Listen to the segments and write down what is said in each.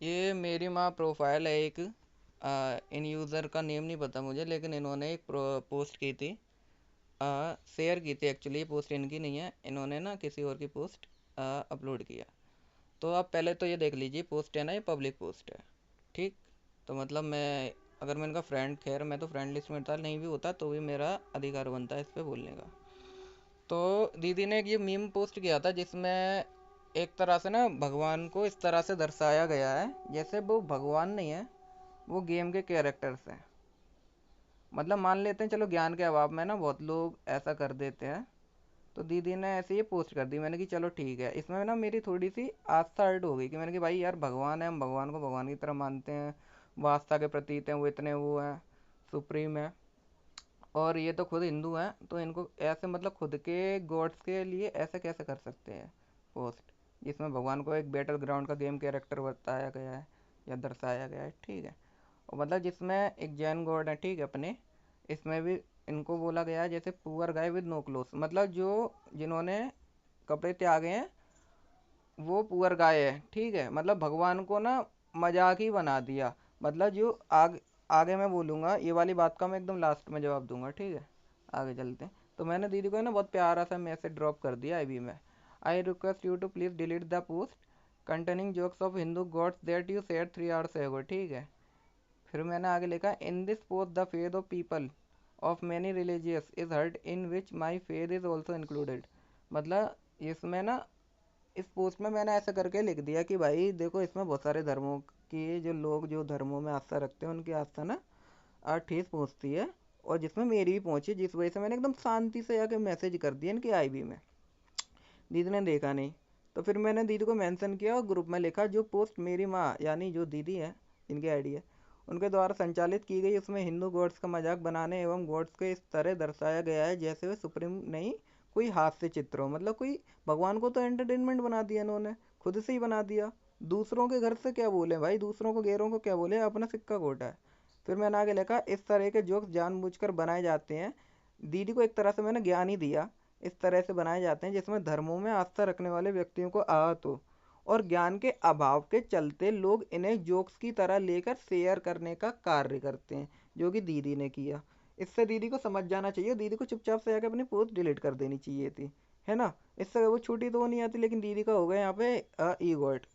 ये मेरी माँ प्रोफाइल है एक। इन यूज़र का नेम नहीं पता मुझे, लेकिन इन्होंने एक पोस्ट की थी, शेयर की थी। एक्चुअली ये पोस्ट इनकी नहीं है, इन्होंने ना किसी और की पोस्ट अपलोड किया। तो आप पहले तो ये देख लीजिए, पोस्ट है ना, ये पब्लिक पोस्ट है। ठीक। तो मतलब मैं, अगर मैं इनका फ्रेंड, खैर मैं तो फ्रेंड लिस्ट में था, नहीं भी होता तो भी मेरा अधिकार बनता है इस पे बोलने का। तो दीदी ने एक ये मीम पोस्ट किया था जिसमें एक तरह से ना भगवान को इस तरह से दर्शाया गया है जैसे वो भगवान नहीं है, वो गेम के कैरेक्टर्स हैं। मतलब मान लेते हैं, चलो ज्ञान के अभाव में ना बहुत लोग ऐसा कर देते हैं। तो दीदी ने ऐसे ये पोस्ट कर दी, मैंने कि चलो ठीक है। इसमें ना मेरी थोड़ी सी आस्था हर्ट हो गई कि मैंने कि भाई यार, भगवान है, हम भगवान को भगवान की तरह मानते हैं, वो आस्था के प्रतीक हैं, वो इतने वो हैं, सुप्रीम है। और ये तो खुद हिंदू हैं, तो इनको ऐसे मतलब खुद के गॉड्स के लिए ऐसे कैसे कर सकते हैं पोस्ट, जिसमें भगवान को एक बैटल ग्राउंड का गेम कैरेक्टर बताया गया है या दर्शाया गया है। ठीक है। और मतलब जिसमें एक जैन गॉड है, ठीक है, अपने, इसमें भी इनको बोला गया है जैसे poor guy with no clothes, मतलब जो जिन्होंने कपड़े त्यागे हैं वो पुअर गाय है। ठीक है। मतलब भगवान को ना मजाक ही बना दिया। मतलब जो आगे मैं बोलूँगा, ये वाली बात का मैं एकदम लास्ट में जवाब दूंगा। ठीक है। आगे चलते हैं। तो मैंने दीदी को है ना बहुत प्यारा सा मैसेज ड्रॉप कर दिया अभी में। I request you to please delete the post containing jokes of Hindu gods that you share 3 hours ago. ठीक है। फिर मैंने आगे लिखा, in this post the faith of people of many religious is hurt in which my faith is also included. मतलब इसमें ना, इस पोस्ट में मैंने ऐसा करके लिख दिया कि भाई देखो, इसमें बहुत सारे धर्मों की, जो लोग जो धर्मों में आस्था रखते हैं उनकी आस्था ना ठेस पहुँचती है। और जिसमें मेरी भी पहुंची, जिस वजह से मैंने एकदम शांति से जाके मैसेज कर दिया इनकी आईबी में। दीदी ने देखा नहीं। तो फिर मैंने दीदी को मेंशन किया और ग्रुप में लिखा, जो पोस्ट मेरी माँ यानी जो दीदी है, जिनकी आईडी है, उनके द्वारा संचालित की गई, उसमें हिंदू गॉड्स का मजाक बनाने एवं गॉड्स को इस तरह दर्शाया गया है जैसे वे सुप्रीम नहीं, कोई हास्य चित्र हो। मतलब कोई, भगवान को तो एंटरटेनमेंट बना दिया इन्होंने, खुद से ही बना दिया। दूसरों के घर से क्या बोले भाई, दूसरों को गैरों को क्या बोले, अपना सिक्का खोटा है। फिर मैंने आगे लिखा, इस तरह के जोक्स जानबूझकर बनाए जाते हैं। दीदी को एक तरह से मैंने ज्ञान ही दिया। इस तरह से बनाए जाते हैं जिसमें धर्मों में आस्था रखने वाले व्यक्तियों को आहत हो, और ज्ञान के अभाव के चलते लोग इन्हें जोक्स की तरह लेकर शेयर करने का कार्य करते हैं, जो कि दीदी ने किया। इससे दीदी को समझ जाना चाहिए, दीदी को चुपचाप से जाकर अपनी पोस्ट डिलीट कर देनी चाहिए थी, है ना। इससे वो छुट्टी तो वो नहीं आती, लेकिन दीदी का हो गया यहाँ पे ईगोट।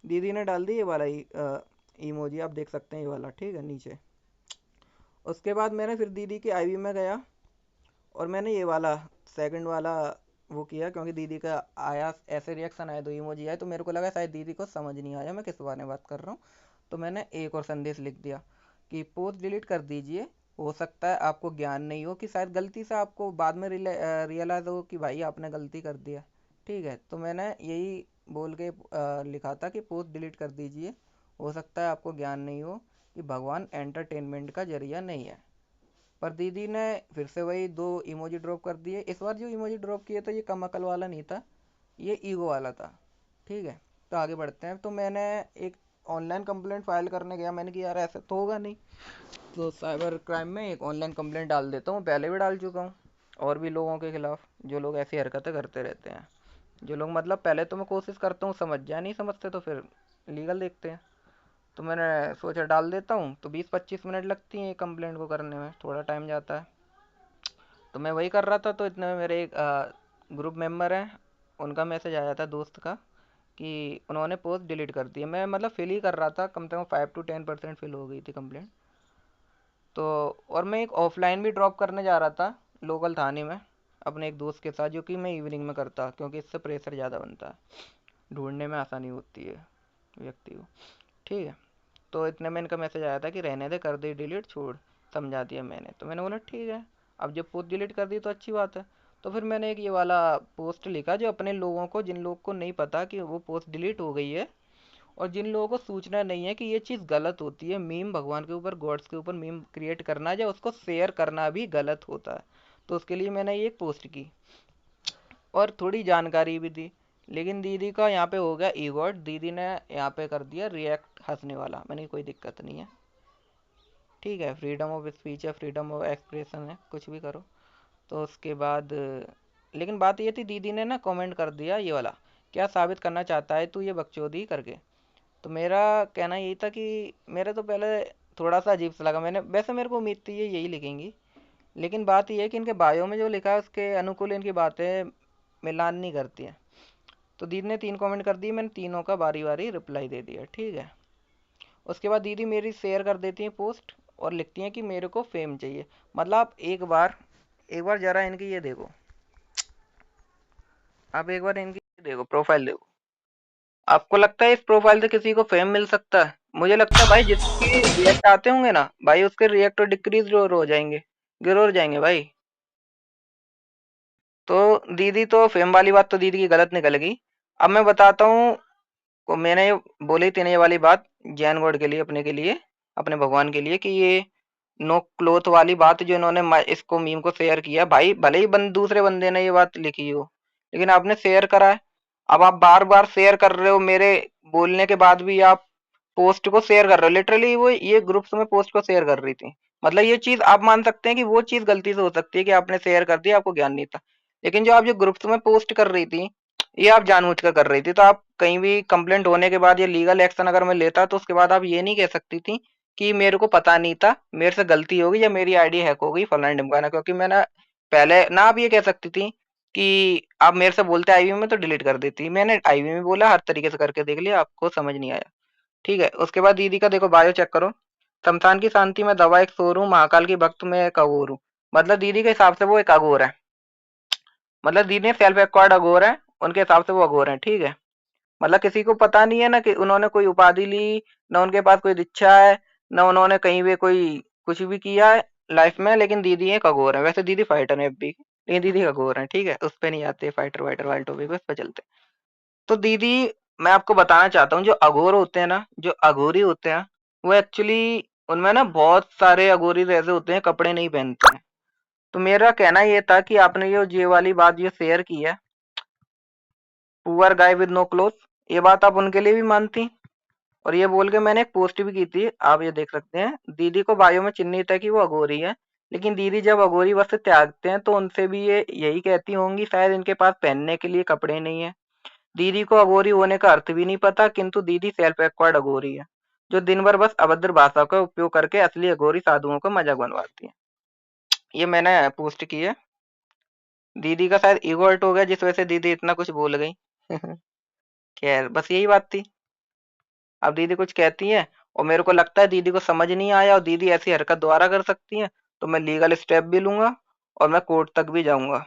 दीदी ने डाल दी ये वाला इमोजी, आप देख सकते हैं ये वाला, ठीक है, नीचे। उसके बाद मैंने फिर दीदी की आईवी में गया और मैंने ये वाला सेकंड वाला वो किया, क्योंकि दीदी का आया ऐसे रिएक्शन आया, दो इमोजी आए, तो मेरे को लगा शायद दीदी को समझ नहीं आया मैं किस बारे में बात कर रहा हूँ। तो मैंने एक और संदेश लिख दिया कि पोस्ट डिलीट कर दीजिए। हो सकता है आपको ज्ञान नहीं हो, कि शायद गलती से आपको बाद में रियलाइज़ हो कि भाई आपने गलती कर दिया। ठीक है। तो मैंने यही बोल के लिखा था कि पोस्ट डिलीट कर दीजिए, हो सकता है आपको ज्ञान नहीं हो कि भगवान एंटरटेनमेंट का जरिया नहीं है। पर दीदी ने फिर से वही दो इमोजी ड्रॉप कर दिए। इस बार जो इमोजी ड्रॉप किए थे ये कम अकल वाला नहीं था, ये ईगो वाला था। ठीक है। तो आगे बढ़ते हैं। तो मैंने एक ऑनलाइन कंप्लेंट फाइल करने गया, मैंने कि यार ऐसे तो होगा नहीं, तो साइबर क्राइम में एक ऑनलाइन कंप्लेंट डाल देता हूँ, पहले भी डाल चुका हूँ, और भी लोगों के खिलाफ जो लोग ऐसी हरकतें करते रहते हैं। जो लोग, मतलब पहले तो मैं कोशिश करता हूँ समझ जाए, नहीं समझते तो फिर लीगल देखते हैं। तो मैंने सोचा डाल देता हूँ, तो 20-25 मिनट लगती हैं ये कंप्लेंट को करने में, थोड़ा टाइम जाता है। तो मैं वही कर रहा था, तो इतने में मेरे एक ग्रुप मेंबर हैं, उनका मैसेज आया था दोस्त का कि उन्होंने पोस्ट डिलीट कर दी है। मैं मतलब फिल ही कर रहा था, कम से कम 5 to 10% फिल हो गई थी कंप्लेंट। तो और मैं एक ऑफलाइन भी ड्रॉप करने जा रहा था लोकल थाने में, अपने एक दोस्त के साथ, जो कि मैं इवनिंग में करता क्योंकि इससे प्रेशर ज़्यादा बनता है, ढूंढने में आसानी होती है व्यक्ति को। ठीक है। तो इतने में इनका मैसेज आया था कि रहने दे, कर दे डिलीट, छोड़, समझा दिया मैंने। तो मैंने बोला ठीक है, अब जब पोस्ट डिलीट कर दी तो अच्छी बात है। तो फिर मैंने एक ये वाला पोस्ट लिखा, जो अपने लोगों को, जिन लोगों को नहीं पता कि वो पोस्ट डिलीट हो गई है, और जिन लोगों को सूचना नहीं है कि ये चीज़ गलत होती है, मीम भगवान के ऊपर, गॉड्स के ऊपर मीम क्रिएट करना या उसको शेयर करना भी गलत होता है। तो उसके लिए मैंने ये एक पोस्ट की और थोड़ी जानकारी भी दी। लेकिन दीदी का यहाँ पे हो गया ईगोट, दीदी ने यहाँ पे कर दिया रिएक्ट हंसने वाला। मैंने कोई दिक्कत नहीं है, ठीक है, फ्रीडम ऑफ स्पीच है, फ्रीडम ऑफ एक्सप्रेशन है, कुछ भी करो। तो उसके बाद लेकिन बात ये थी, दीदी ने ना कमेंट कर दिया ये वाला, क्या साबित करना चाहता है तू ये बकचोदी करके। तो मेरा कहना यही था कि मेरे तो पहले थोड़ा सा अजीब सा लगा, मैंने वैसे मेरे को उम्मीद थी ये यही लिखेंगी, लेकिन बात ये है कि इनके बायो में जो लिखा है उसके अनुकूल इनकी बातें मिलान नहीं करती हैं। तो दीदी ने 3 कमेंट कर दिए, मैंने तीनों का बारी बारी रिप्लाई दे दिया, ठीक है। उसके बाद दीदी मेरी शेयर कर देती हैं पोस्ट और लिखती हैं कि मेरे को फेम चाहिए। मतलब आप एक बार जरा इनकी ये देखो, आप एक बार इनकी ये देखो, प्रोफाइल देखो। आपको लगता है इस प्रोफाइल से किसी को फेम मिल सकता है? मुझे लगता है भाई जिसके रिएक्ट आते होंगे ना भाई, उसके रिएक्ट डिक्रीज जरूर हो जाएंगे, गिर जाएंगे भाई। तो दीदी तो फेम वाली बात तो दीदी की गलत निकल गई। अब मैं बताता हूँ को, मैंने बोली थी ना ये वाली बात जैन गॉड के लिए, अपने के लिए, अपने भगवान के लिए, कि ये नो क्लोथ वाली बात जो इन्होंने इसको मीम को शेयर किया, भाई भले ही दूसरे बंदे ने ये बात लिखी हो, लेकिन आपने शेयर करा है। अब आप बार बार शेयर कर रहे हो, मेरे बोलने के बाद भी आप पोस्ट को शेयर कर रहे हो। लिटरली वो ये ग्रुप्स में पोस्ट को शेयर कर रही थी। मतलब ये चीज आप मान सकते हैं कि वो चीज गलती से हो सकती है कि आपने शेयर कर दिया, आपको ज्ञान नहीं था, लेकिन जो आप जो ग्रुप्स में पोस्ट कर रही थी ये आप जानबूझ कर रही थी। तो आप कहीं भी कंप्लेंट होने के बाद या लीगल एक्शन अगर मैं लेता तो उसके बाद आप ये नहीं कह सकती थी कि मेरे को पता नहीं था, मेरे से गलती होगी या मेरी आईडी हैक हो गई फलाना ढिमकाना, क्योंकि मैंने पहले ना, आप ये कह सकती थी कि आप मेरे से बोलते आईवी में तो डिलीट कर देती। मैंने आईवी में बोला, हर तरीके से करके देख लिया, आपको समझ नहीं आया, ठीक है। उसके बाद दीदी का देखो बायो चेक करो। शमशान की शांति में दवा एक शोर हूँ, महाकाल की भक्त में एक अघोर हूँ। मतलब दीदी के हिसाब से वो एक अघोर है। मतलब दीदी सेल्फ एक्वायर्ड अघोर है, उनके हिसाब से वो अघोर है, ठीक है। मतलब किसी को पता नहीं है ना कि उन्होंने कोई उपाधि ली, ना उनके पास कोई दीक्षा है, ना उन्होंने कहीं भी कोई कुछ भी किया है लाइफ में, लेकिन दीदी एक अघोर है। वैसे दीदी फाइटर है अभी, लेकिन दीदी एक अघोर है, ठीक है। उस पे नहीं आते फाइटर वाइटर वाले टॉपिक पे, उस पे चलते। तो दीदी, मैं आपको बताना चाहता हूँ, जो अघोर होते हैं ना, जो अघोरी होते हैं, वो एक्चुअली उनमें ना बहुत सारे अघोरी ऐसे होते हैं कपड़े नहीं पहनते हैं। तो मेरा कहना ये था कि आपने ये वाली बात ये शेयर की है, poor guy with no cloth, ये बात आप उनके लिए भी मानती? और ये बोल के मैंने एक पोस्ट भी की थी, आप ये देख सकते हैं। दीदी को बायो में चिन्हित है कि वो अघोरी है, लेकिन दीदी जब अघोरी वस्त्र त्यागते हैं तो उनसे भी ये यही कहती होंगी शायद इनके पास पहनने के लिए कपड़े नहीं है। दीदी को अघोरी होने का अर्थ भी नहीं पता, किंतु दीदी सेल्फ एक्वायर्ड अघोरी है, जो दिन भर बस अभद्र भाषा का उपयोग करके असली अघोरी साधुओं को मजाक बनवाती है। ये मैंने पोस्ट की है। दीदी का शायद ईगो हर्ट हो गया जिस वजह से दीदी इतना कुछ बोल गई। खैर बस यही बात थी। अब दीदी कुछ कहती हैं और मेरे को लगता है दीदी को समझ नहीं आया और दीदी ऐसी हरकत दोबारा कर सकती है, तो मैं लीगल स्टेप भी लूंगा और मैं कोर्ट तक भी जाऊंगा।